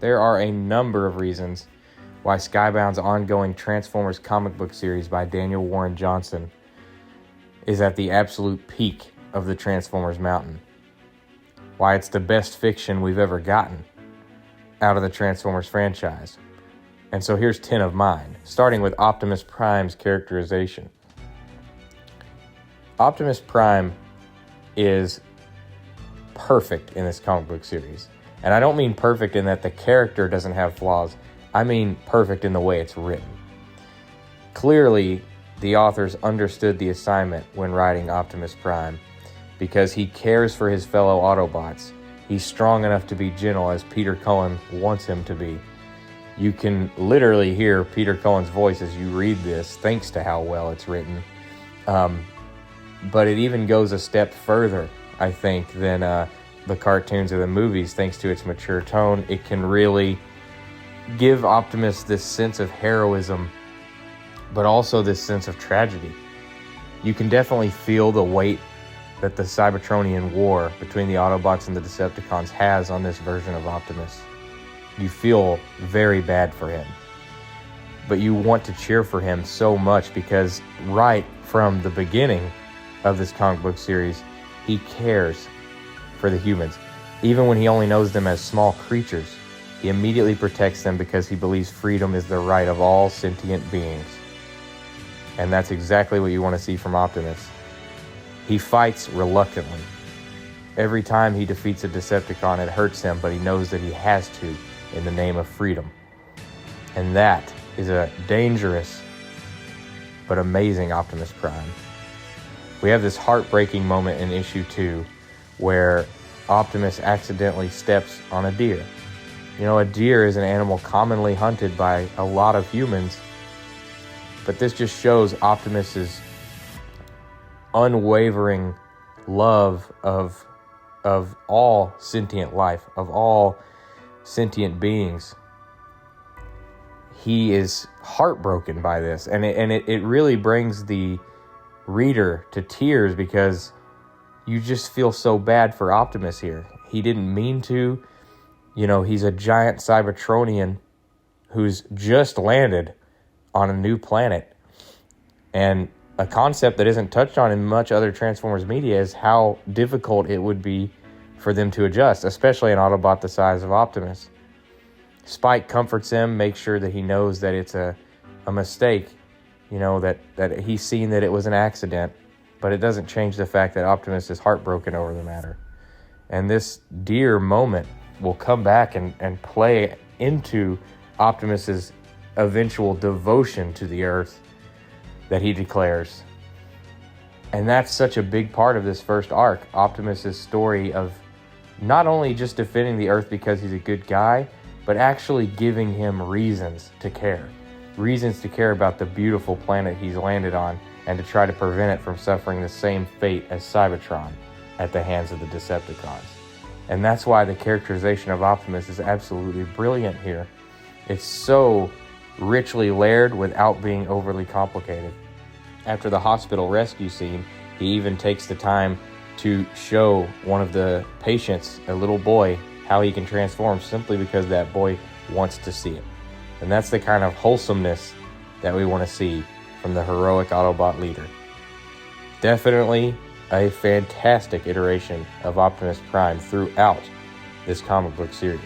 There are a number of reasons why Skybound's ongoing Transformers comic book series by Daniel Warren Johnson is at the absolute peak of the Transformers mountain. Why it's the best fiction we've ever gotten out of the Transformers franchise. And so here's 10 of mine, starting with Optimus Prime's characterization. Optimus Prime is perfect in this comic book series. And I don't mean perfect in that the character doesn't have flaws. I mean perfect in the way it's written. Clearly, the authors understood the assignment when writing Optimus Prime because he cares for his fellow Autobots. He's strong enough to be gentle as Peter Cullen wants him to be. You can literally hear Peter Cullen's voice as you read this, thanks to how well it's written. But it even goes a step further, I think, than the cartoons or the movies, thanks to its mature tone. It can really give Optimus this sense of heroism, but also this sense of tragedy. You can definitely feel the weight that the Cybertronian war between the Autobots and the Decepticons has on this version of Optimus. You feel very bad for him, but you want to cheer for him so much because right from the beginning of this comic book series, he cares for the humans. Even when he only knows them as small creatures, he immediately protects them because he believes freedom is the right of all sentient beings. And that's exactly what you want to see from Optimus. He fights reluctantly. Every time he defeats a Decepticon, it hurts him, but he knows that he has to in the name of freedom. And that is a dangerous but amazing Optimus Prime. We have this heartbreaking moment in issue 2 where Optimus accidentally steps on a deer. You know, a deer is an animal commonly hunted by a lot of humans, but this just shows Optimus's unwavering love of all sentient life, of all sentient beings. He is heartbroken by this, and it really brings the reader to tears because you just feel so bad for Optimus here. He didn't mean to. You know, he's a giant Cybertronian who's just landed on a new planet. And a concept that isn't touched on in much other Transformers media is how difficult it would be for them to adjust, especially an Autobot the size of Optimus. Spike comforts him, makes sure that he knows that it's a mistake, you know, that he's seen that it was an accident, but it doesn't change the fact that Optimus is heartbroken over the matter. And this deer moment will come back and play into Optimus's eventual devotion to the Earth that he declares. And that's such a big part of this first arc, Optimus's story of not only just defending the Earth because he's a good guy, but actually giving him reasons to care. Reasons to care about the beautiful planet he's landed on and to try to prevent it from suffering the same fate as Cybertron at the hands of the Decepticons. And that's why the characterization of Optimus is absolutely brilliant here. It's so richly layered without being overly complicated. After the hospital rescue scene, he even takes the time to show one of the patients, a little boy, how he can transform simply because that boy wants to see it. And that's the kind of wholesomeness that we want to see from the heroic Autobot leader. Definitely a fantastic iteration of Optimus Prime throughout this comic book series.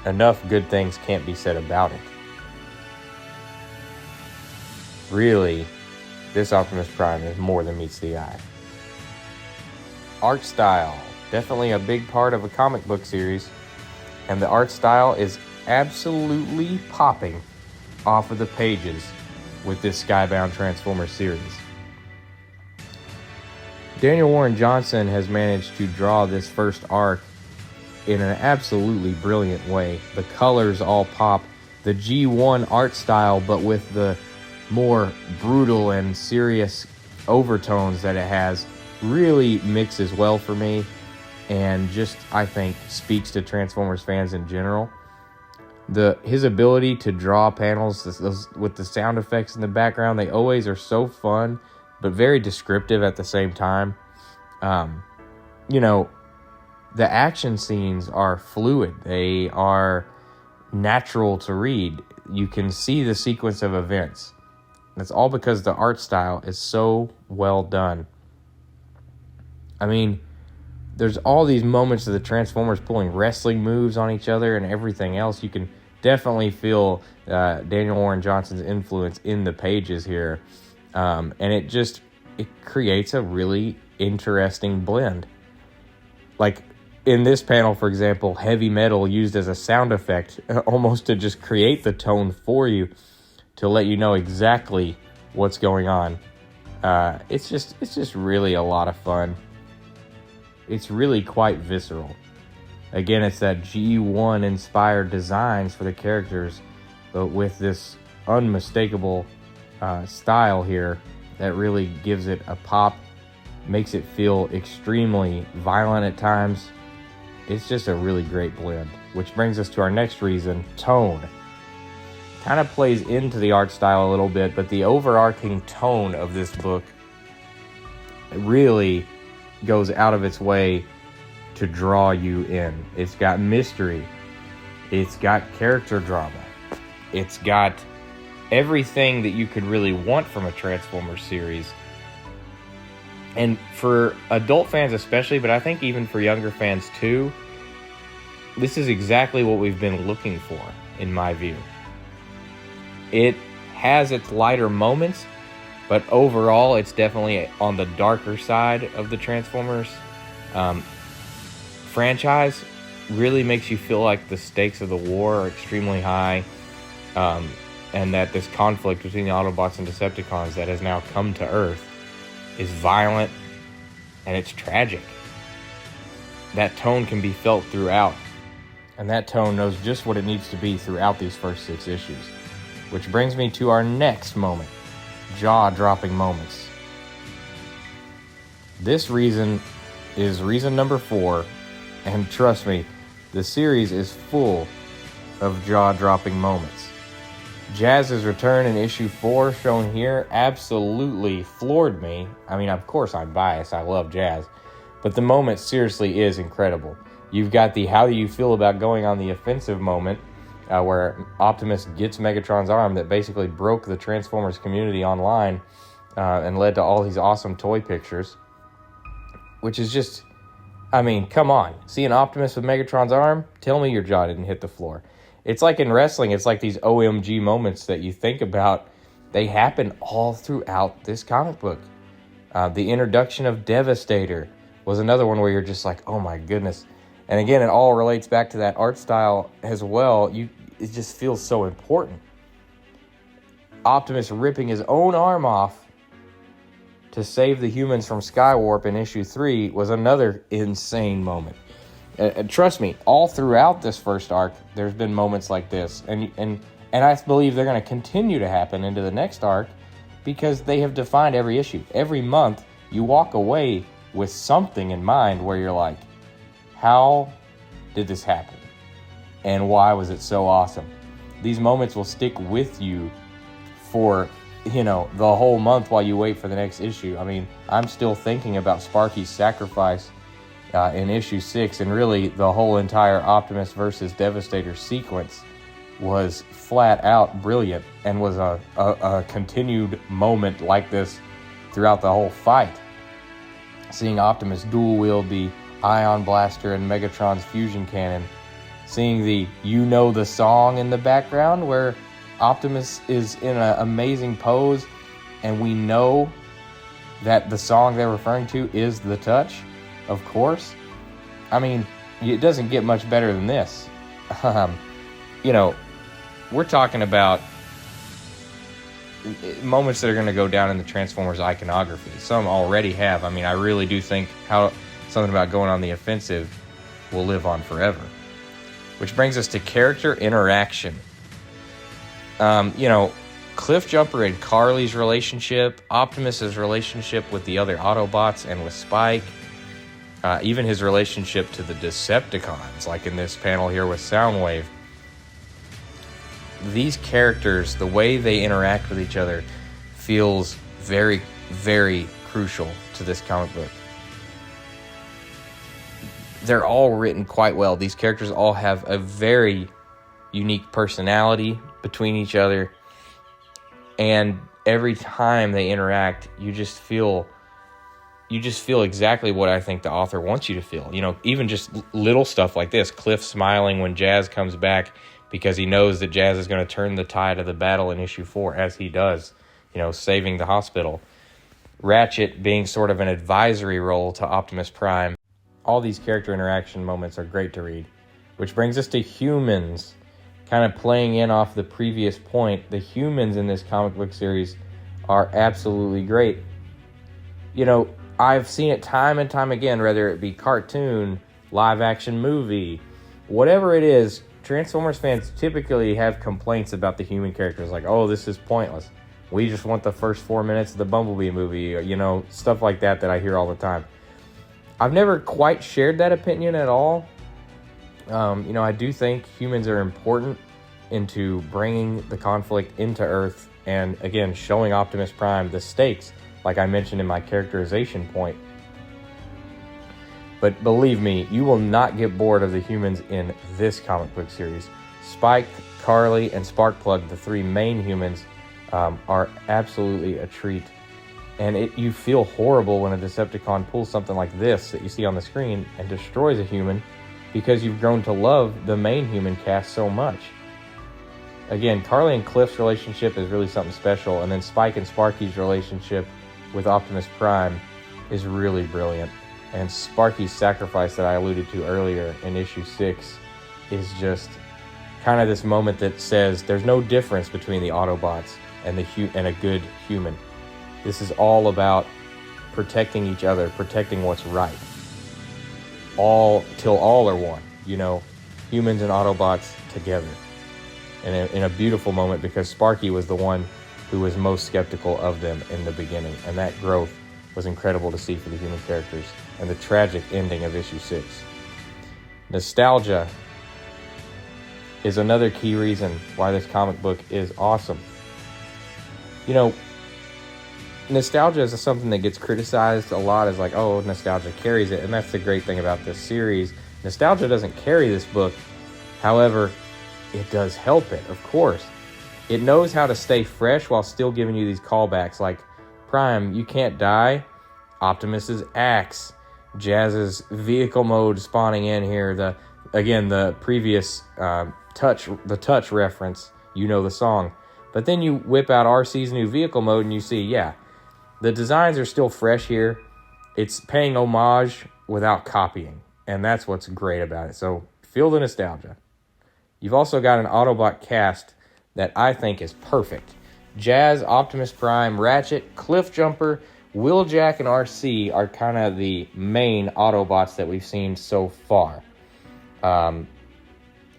Enough good things can't be said about it. Really, this Optimus Prime is more than meets the eye. Art style, definitely a big part of a comic book series, and the art style is absolutely popping off of the pages with this Skybound Transformers series. Daniel Warren Johnson has managed to draw this first arc in an absolutely brilliant way. The colors all pop. The G1 art style, but with the more brutal and serious overtones that it has, really mixes well for me and just, I think, speaks to Transformers fans in general. His ability to draw panels with the sound effects in the background, they always are so fun, but very descriptive at the same time. You know, the action scenes are fluid. They are natural to read. You can see the sequence of events. That's all because the art style is so well done. I mean, there's all these moments of the Transformers pulling wrestling moves on each other and everything else. You can definitely feel Daniel Warren Johnson's influence in the pages here. And it creates a really interesting blend. Like in this panel, for example, heavy metal used as a sound effect, almost to just create the tone for you, to let you know exactly what's going on. It's just really a lot of fun. It's really quite visceral. Again, it's that G1 inspired designs for the characters, but with this unmistakable style here that really gives it a pop, makes it feel extremely violent at times. It's just a really great blend, which brings us to our next reason, tone. Kind of plays into the art style a little bit, but the overarching tone of this book really goes out of its way to draw you in. It's got mystery. It's got character drama. It's got everything that you could really want from a Transformers series. And for adult fans especially, but I think even for younger fans too, this is exactly what we've been looking for, in my view. It has its lighter moments, but overall it's definitely on the darker side of the Transformers franchise. Really makes you feel like the stakes of the war are extremely high, and that this conflict between the Autobots and Decepticons that has now come to Earth is violent, and it's tragic. That tone can be felt throughout, and that tone knows just what it needs to be throughout these first 6 issues. Which brings me to our next moment, jaw-dropping moments. This reason is reason number 4, and trust me, the series is full of jaw-dropping moments. Jazz's return in issue 4, shown here, absolutely floored me. I mean, of course I'm biased, I love Jazz, but the moment seriously is incredible. You've got the how do you feel about going on the offensive moment, where Optimus gets Megatron's arm that basically broke the Transformers community online and led to all these awesome toy pictures, which is just, I mean, come on. See an Optimus with Megatron's arm? Tell me your jaw didn't hit the floor. It's like in wrestling, it's like these OMG moments that you think about. They happen all throughout this comic book. The introduction of Devastator was another one where you're just like, oh my goodness. And again, it all relates back to that art style as well. It just feels so important. Optimus ripping his own arm off to save the humans from Skywarp in issue 3 was another insane moment. And trust me, all throughout this first arc, there's been moments like this. And I believe they're going to continue to happen into the next arc because they have defined every issue. Every month, you walk away with something in mind where you're like, how did this happen? And why was it so awesome? These moments will stick with you for, the whole month while you wait for the next issue. I mean, I'm still thinking about Sparky's sacrifice in issue 6, and really the whole entire Optimus versus Devastator sequence was flat out brilliant and was a continued moment like this throughout the whole fight. Seeing Optimus dual wield the Ion Blaster and Megatron's fusion cannon, seeing the the song in the background where Optimus is in an amazing pose and we know that the song they're referring to is The Touch, of course. I mean, it doesn't get much better than this. We're talking about moments that are going to go down in the Transformers iconography. Some already have. I mean, I really do think something about going on the offensive will live on forever. Which brings us to character interaction. Cliffjumper and Carly's relationship, Optimus's relationship with the other Autobots and with Spike, even his relationship to the Decepticons, like in this panel here with Soundwave. These characters, the way they interact with each other, feels very, very crucial to this comic book. they're all written quite well. These characters all have a very unique personality between each other, and every time they interact, you just feel exactly what I think the author wants you to feel. You know, even just little stuff like this. Cliff smiling when Jazz comes back because he knows that Jazz is going to turn the tide of the battle in issue 4, as he does, you know, saving the hospital. Ratchet being sort of an advisory role to Optimus Prime. All these character interaction moments are great to read. Which brings us to humans. Kind of playing in off the previous point, the humans in this comic book series are absolutely great. You know, I've seen it time and time again, whether it be cartoon, live action movie, whatever it is, Transformers fans typically have complaints about the human characters, like, oh, this is pointless. We just want the first 4 minutes of the Bumblebee movie, or, you know, stuff like that I hear all the time. I've never quite shared that opinion at all. You know, I do think humans are important into bringing the conflict into Earth and, again, showing Optimus Prime the stakes, like I mentioned in my characterization point. But believe me, you will not get bored of the humans in this comic book series. Spike, Carly, and Sparkplug, the 3 main humans, are absolutely a treat. And you feel horrible when a Decepticon pulls something like this that you see on the screen and destroys a human, because you've grown to love the main human cast so much. Again, Carly and Cliff's relationship is really something special, and then Spike and Sparky's relationship with Optimus Prime is really brilliant. And Sparky's sacrifice that I alluded to earlier in issue 6 is just kind of this moment that says there's no difference between the Autobots and a good human. This is all about protecting each other, protecting what's right. Till all are one, you know, humans and Autobots together. And in a beautiful moment, because Sparky was the one who was most skeptical of them in the beginning. And that growth was incredible to see for the human characters. And the tragic ending of issue 6. Nostalgia is another key reason why this comic book is awesome. You know, nostalgia is something that gets criticized a lot as like, oh, nostalgia carries it. And that's the great thing about this series. Nostalgia doesn't carry this book. However, it does help it, of course. It knows how to stay fresh while still giving you these callbacks like, Prime, you can't die. Optimus's axe. Jazz's vehicle mode spawning in here. The previous touch reference. You know the song. But then you whip out RC's new vehicle mode and you see, yeah, the designs are still fresh here. It's paying homage without copying. And that's what's great about it. So feel the nostalgia. You've also got an Autobot cast that I think is perfect. Jazz, Optimus Prime, Ratchet, Cliffjumper, Wheeljack, and RC are kind of the main Autobots that we've seen so far. And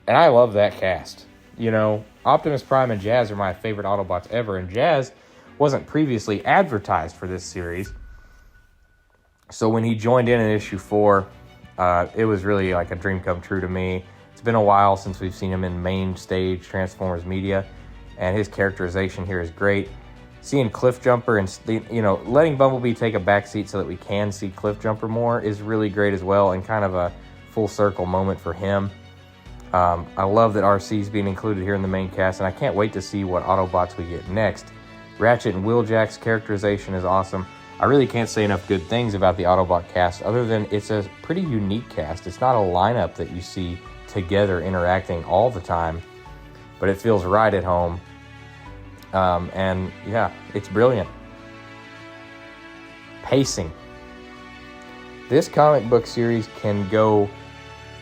I love that cast. You know, Optimus Prime and Jazz are my favorite Autobots ever, and Jazz wasn't previously advertised for this series. So when he joined in issue 4, it was really like a dream come true to me. It's been a while since we've seen him in main stage Transformers media, and his characterization here is great. Seeing Cliffjumper and, you know, letting Bumblebee take a backseat so that we can see Cliffjumper more is really great as well, and kind of a full circle moment for him. I love that RC's being included here in the main cast, and I can't wait to see what Autobots we get next. Ratchet and Wheeljack's characterization is awesome. I really can't say enough good things about the Autobot cast, other than it's a pretty unique cast. It's not a lineup that you see together interacting all the time, but it feels right at home. And yeah, it's brilliant. Pacing. This comic book series can go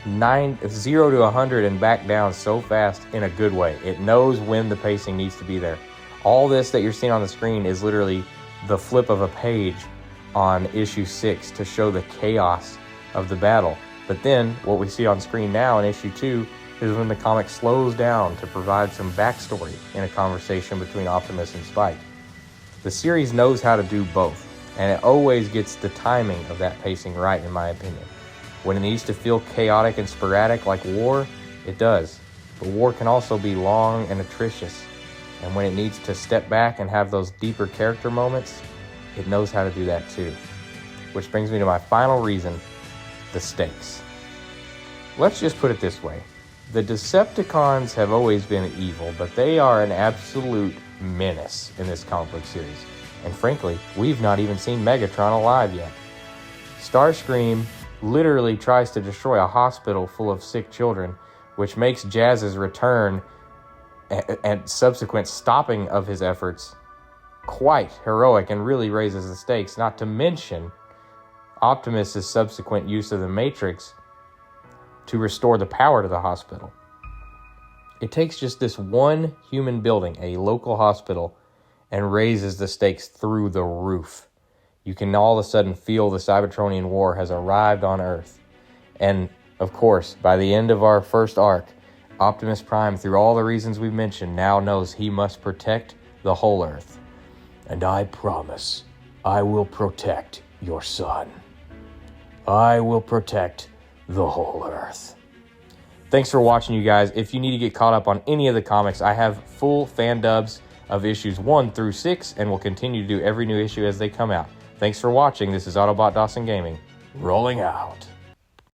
0 to 100 and back down so fast in a good way. It knows when the pacing needs to be there. All this that you're seeing on the screen is literally the flip of a page on issue 6 to show the chaos of the battle. But then what we see on screen now in issue 2 is when the comic slows down to provide some backstory in a conversation between Optimus and Spike. The series knows how to do both, and it always gets the timing of that pacing right, in my opinion. When it needs to feel chaotic and sporadic like war, it does. But war can also be long and atrocious. And when it needs to step back and have those deeper character moments, it knows how to do that too. Which brings me to my final reason, the stakes. let's just put it this way. The Decepticons have always been evil, but they are an absolute menace in this comic book series. And frankly, we've not even seen Megatron alive yet. Starscream literally tries to destroy a hospital full of sick children, which makes Jazz's return and subsequent stopping of his efforts quite heroic and really raises the stakes, not to mention Optimus's subsequent use of the Matrix to restore the power to the hospital. It takes just this one human building, a local hospital, and raises the stakes through the roof. You can all of a sudden feel the Cybertronian war has arrived on Earth. And, of course, by the end of our first arc, Optimus Prime, through all the reasons we've mentioned, now knows he must protect the whole Earth. And I promise, I will protect your son. I will protect the whole Earth. Thanks for watching, you guys. If you need to get caught up on any of the comics, I have full fan dubs of issues 1 through 6, and will continue to do every new issue as they come out. Thanks for watching. This is Autobot Dawson Gaming, rolling out.